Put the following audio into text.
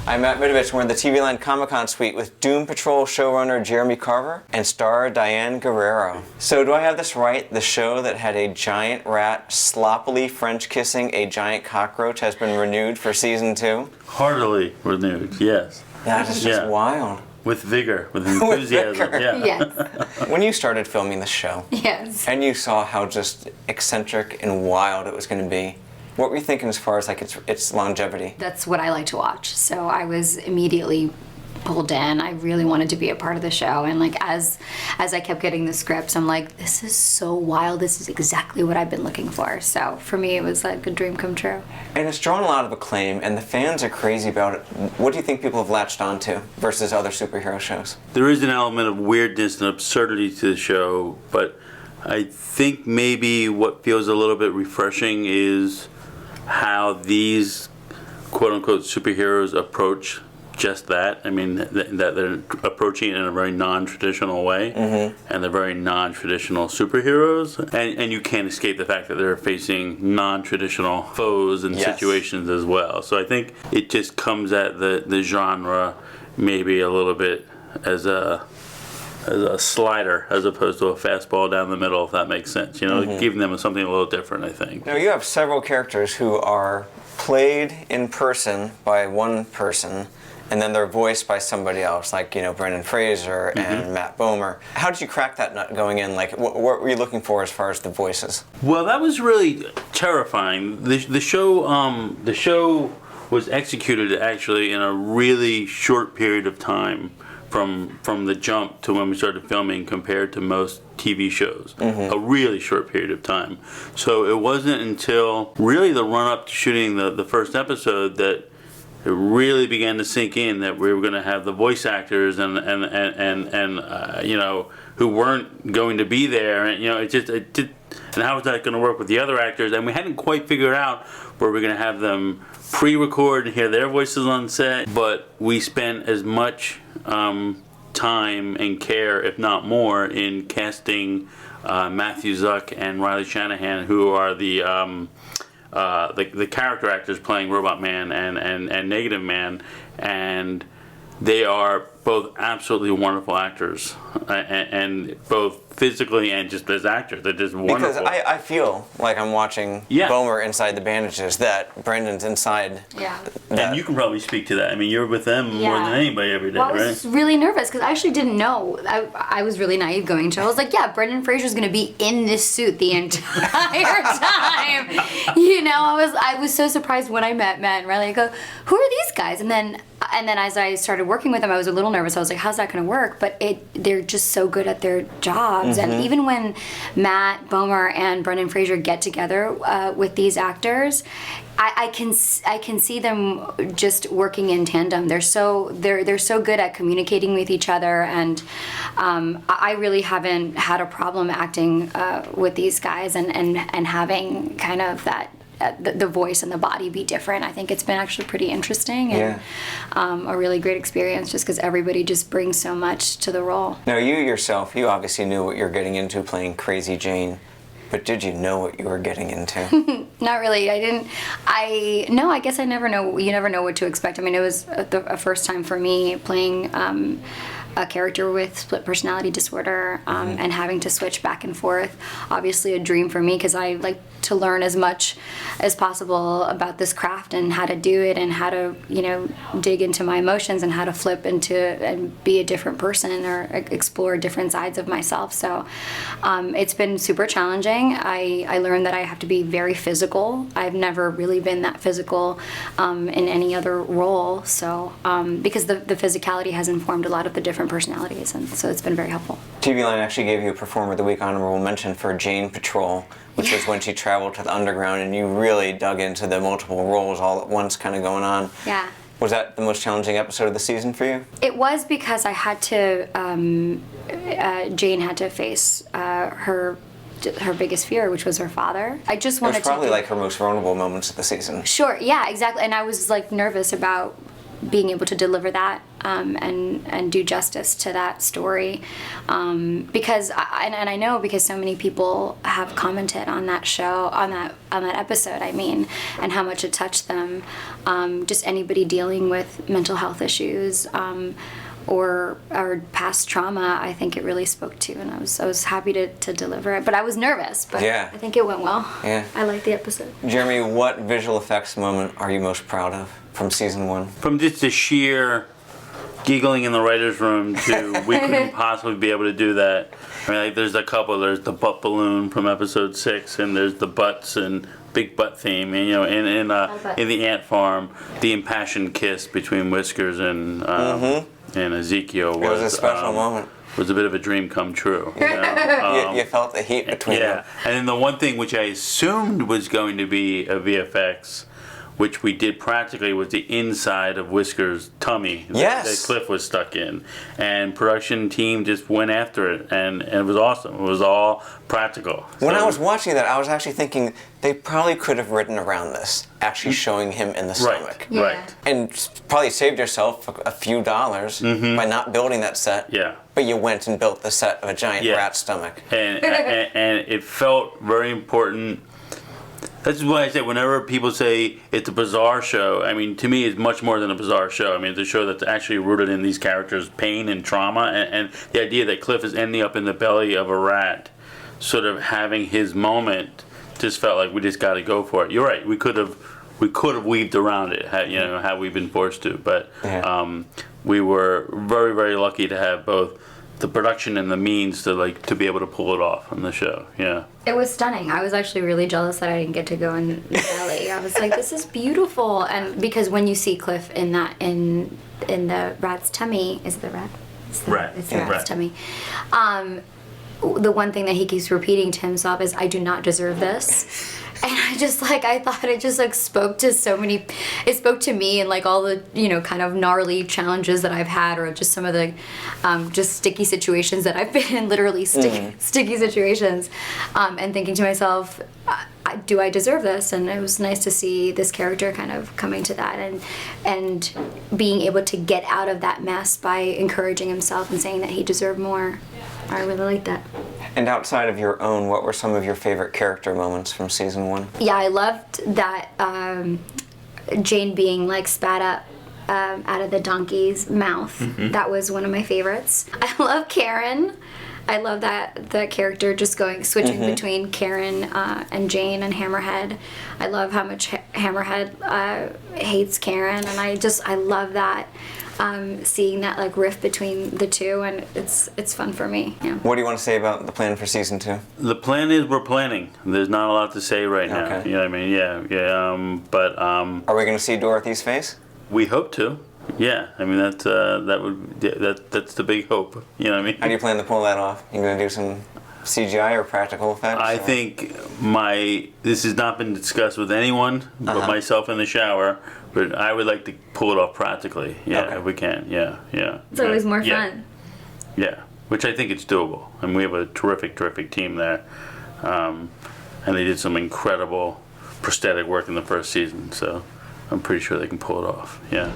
I'm Matt Midovich. We're in the TVLine Comic-Con suite with Doom Patrol showrunner Jeremy Carver and star Diane Guerrero. So do I have this right? The show that had a giant rat sloppily French kissing a giant cockroach has been renewed for season 2? Heartily renewed, yes. That is just wild. With vigor, with enthusiasm. With vigor. Yes. When you started filming the show, Yes. and you saw how just eccentric and wild it was going to be, what were you thinking as far as like its longevity? That's what I like to watch. So I was immediately pulled in. I really wanted to be a part of the show, and like as I kept getting the scripts, I'm like, this is so wild. This is exactly what I've been looking for. So for me, it was like a dream come true. And it's drawn a lot of acclaim, and the fans are crazy about it. What do you think people have latched onto versus other superhero shows? There is an element of weirdness and absurdity to the show, but I think maybe what feels a little bit refreshing is how these quote-unquote superheroes approach just that. I mean, that they're approaching it in a very non-traditional way, and they're very non-traditional superheroes, and you can't escape the fact that they're facing non-traditional foes and situations as well. So I think it just comes at the genre maybe a little bit as a slider as opposed to a fastball down the middle, if that makes sense. You know, giving them something a little different, I think. Now, you have several characters who are played in person by one person, and then they're voiced by somebody else, like, you know, Brendan Fraser and Matt Bomer. How did you crack that nut going in? Like, what were you looking for as far as the voices? Well, that was really terrifying. The show was executed actually in a really short period of time from the jump to when we started filming compared to most TV shows. A really short period of time. So it wasn't until really the run-up to shooting the first episode that it really began to sink in that we were going to have the voice actors and you know, who weren't going to be there, and you know, it did. And how was that going to work with the other actors? And we hadn't quite figured out where we're going to have them pre-record and hear their voices on set. But we spent as much time and care, if not more, in casting Matthew Zuck and Riley Shanahan, who are the character actors playing Robot Man and Negative Man, and they are both absolutely wonderful actors, and both physically and just as actors. They're just wonderful. Because I feel like I'm watching Bomer inside the bandages, that Brendan's inside. Yeah. And you can probably speak to that. I mean, you're with them more than anybody every day, well, right? I was really nervous because I actually didn't know. I was really naive going to it. I was like, yeah, Brendan Fraser's going to be in this suit the entire time. You know, I was so surprised when I met Matt and Riley. I go, who are these guys? And then as I started working with them, I was a little nervous. I was like, how's that going to work? But they're just so good at their jobs. And even when Matt Bomer and Brendan Fraser get together with these actors, I can see them just working in tandem. They're so good at communicating with each other, and I really haven't had a problem acting with these guys and having kind of that. The voice and the body be different. I think it's been actually pretty interesting and a really great experience just because everybody just brings so much to the role. Now, you yourself, you obviously knew what you're getting into playing Crazy Jane, but did you know what you were getting into? Not really. I didn't. I guess I never know. You never know what to expect. I mean, it was a first time for me playing a character with split personality disorder and having to switch back and forth. Obviously a dream for me because I like to learn as much as possible about this craft and how to do it and how to, you know, dig into my emotions and how to flip into and be a different person or explore different sides of myself. So it's been super challenging. I learned that I have to be very physical. I've never really been that physical in any other role. So because the physicality has informed a lot of the different personalities, and so it's been very helpful. TVLine actually gave you a Performer of the Week honorable mention for Jane Patrol, which was when she traveled to the underground and you really dug into the multiple roles all at once kind of going on. Yeah. Was that the most challenging episode of the season for you? It was because I had to, Jane had to face her biggest fear, which was her father. I just wanted to. It was probably like her most vulnerable moments of the season. Sure, yeah, exactly. And I was like nervous about being able to deliver that and do justice to that story, because I know because so many people have commented on that show, on that episode, I mean, and how much it touched them. Just anybody dealing with mental health issues, or past trauma, I think it really spoke to, and I was happy to deliver it. But I was nervous, but Yeah. I think it went well. Yeah. I liked the episode. Jeremy, what visual effects moment are you most proud of from season 1? From just the sheer giggling in the writer's room to we couldn't possibly be able to do that. I mean, like, there's a couple. There's the butt balloon from episode 6, and there's the butts and big butt theme. And, you know, in the ant farm, the impassioned kiss between Whiskers and Ezekiel It was a special moment. Was a bit of a dream come true. You know? You felt the heat between them. And then the one thing which I assumed was going to be a VFX, which we did practically, was the inside of Whisker's tummy that Cliff was stuck in. And production team just went after it, and it was awesome. It was all practical. When I was watching that, I was actually thinking they probably could have written around this, actually showing him in the stomach. Yeah. Right. And probably saved yourself a few dollars by not building that set. Yeah. But you went and built the set of a giant rat stomach. And it felt very important. That's why I say whenever people say it's a bizarre show, I mean, to me it's much more than a bizarre show. I mean, it's a show that's actually rooted in these characters' pain and trauma, and the idea that Cliff is ending up in the belly of a rat, sort of having his moment, just felt like we just got to go for it. You're right. We could have weaved around it, had we been forced to. But we were very, very lucky to have both the production and the means to be able to pull it off on the show. Yeah. It was stunning. I was actually really jealous that I didn't get to go in the belly. I was like, this is beautiful. And because when you see Cliff in the rat's tummy, is it the rat? It's the rat's tummy. The one thing that he keeps repeating to himself is, I do not deserve this. And I thought it just spoke to so many, it spoke to me and all the, kind of gnarly challenges that I've had, or just some of the just sticky situations that I've been in, literally sticky situations, and thinking to myself, do I deserve this? And it was nice to see this character kind of coming to that and being able to get out of that mess by encouraging himself and saying that he deserved more. I really like that. And outside of your own, what were some of your favorite character moments from season 1? Yeah, I loved that Jane being spat up out of the donkey's mouth. Mm-hmm. That was one of my favorites. I love Karen. I love that character just switching between Karen and Jane and Hammerhead. I love how much Hammerhead hates Karen, and I love that. Seeing that rift between the two, and it's fun for me. Yeah. What do you want to say about the plan for season 2? The plan is we're planning. There's not a lot to say right now. Okay. You know what I mean? Yeah. But are we going to see Dorothy's face? We hope to. Yeah. I mean that's the big hope. You know what I mean? How do you plan to pull that off? You going to do some CGI or practical effects? I think this has not been discussed with anyone but myself in the shower. But I would like to pull it off practically. Yeah, if we can. Yeah. It's always more fun. Yeah, which I think it's doable. And we have a terrific team there. And they did some incredible prosthetic work in the first season. So I'm pretty sure they can pull it off. Yeah.